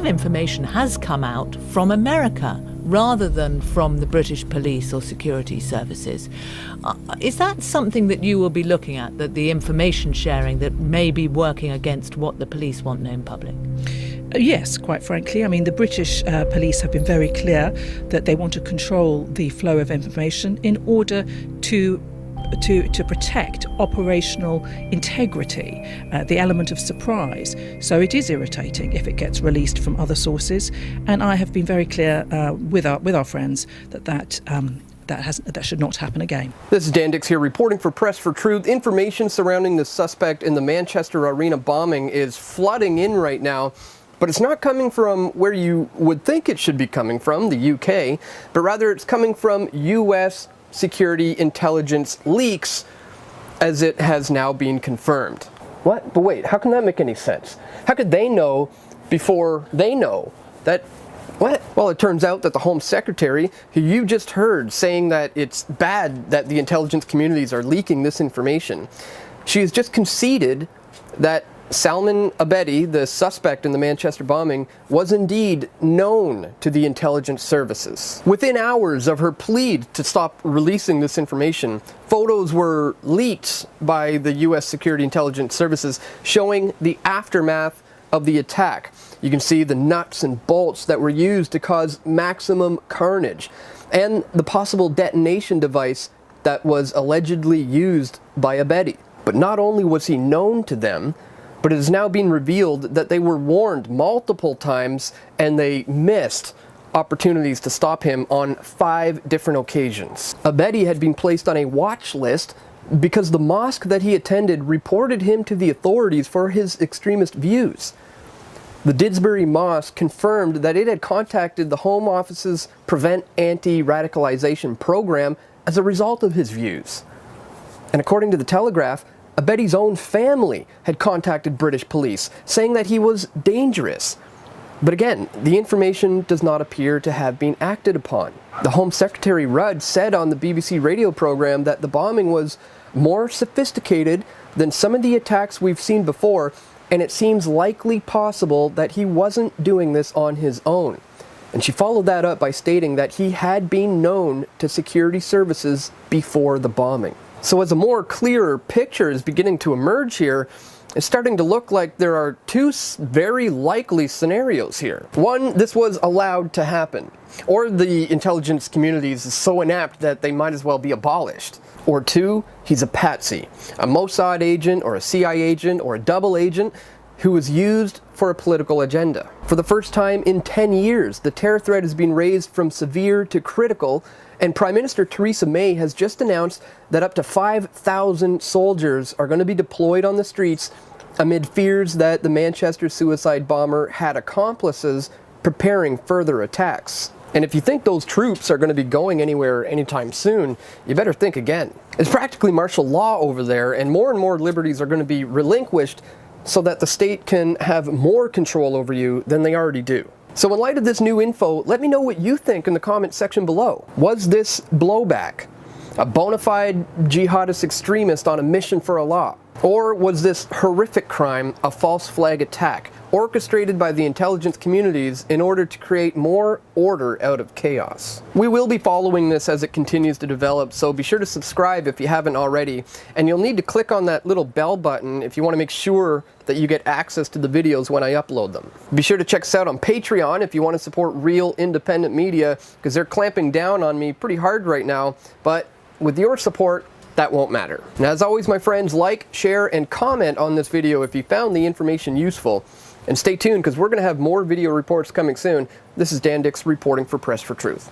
of information has come out from America rather than from the British police or security services. Is that something that you will be looking at, that the information sharing that may be working against what the police want known public? Yes, quite frankly. I mean, the British police have been very clear that they want to control the flow of information in order to protect operational integrity, the element of surprise. So it is irritating if it gets released from other sources, and I have been very clear with our friends that should not happen again. This is Dan Dix here reporting for Press for Truth. Information surrounding the suspect in the Manchester Arena bombing is flooding in right now, but it's not coming from where you would think it should be coming from, the UK, but rather it's coming from US security intelligence leaks, as it has now been confirmed. What? But wait, how can that make any sense? How could they know before they know that? What? Well, it turns out that the Home Secretary, who you just heard saying that it's bad that the intelligence communities are leaking this information, she has just conceded that Salman Abedi, the suspect in the Manchester bombing, was indeed known to the intelligence services. Within hours of her plea to stop releasing this information, photos were leaked by the US Security Intelligence Services showing the aftermath of the attack. You can see the nuts and bolts that were used to cause maximum carnage, and the possible detonation device that was allegedly used by Abedi. But not only was he known to them, but it has now been revealed that they were warned multiple times and they missed opportunities to stop him on 5 different occasions. Abedi had been placed on a watch list because the mosque that he attended reported him to the authorities for his extremist views. The Didsbury Mosque confirmed that it had contacted the Home Office's Prevent Anti-Radicalization program as a result of his views. And according to the Telegraph, Abedi's own family had contacted British police, saying that he was dangerous. But again, the information does not appear to have been acted upon. The Home Secretary Rudd said on the BBC radio program that the bombing was more sophisticated than some of the attacks we've seen before, and it seems likely possible that he wasn't doing this on his own. And she followed that up by stating that he had been known to security services before the bombing. So as a more clearer picture is beginning to emerge here, it's starting to look like there are 2 very likely scenarios here. One, this was allowed to happen, or the intelligence communities is so inept that they might as well be abolished. Or 2, he's a Patsy, a Mossad agent or a CIA agent or a double agent who was used for a political agenda. For the first time in 10 years, the terror threat has been raised from severe to critical, and Prime Minister Theresa May has just announced that up to 5,000 soldiers are going to be deployed on the streets amid fears that the Manchester suicide bomber had accomplices preparing further attacks. And if you think those troops are going to be going anywhere anytime soon, you better think again. It's practically martial law over there, and more liberties are going to be relinquished so that the state can have more control over you than they already do. So in light of this new info, let me know what you think in the comment section below. Was this blowback? A bona fide jihadist extremist on a mission for Allah? Or was this horrific crime a false flag attack, orchestrated by the intelligence communities in order to create more order out of chaos? We will be following this as it continues to develop, so be sure to subscribe if you haven't already, and you'll need to click on that little bell button if you want to make sure that you get access to the videos when I upload them. Be sure to check us out on Patreon if you want to support real independent media, because they're clamping down on me pretty hard right now, but with your support, that won't matter. And as always, my friends, like, share, and comment on this video if you found the information useful. And stay tuned, because we're going to have more video reports coming soon. This is Dan Dix reporting for Press for Truth.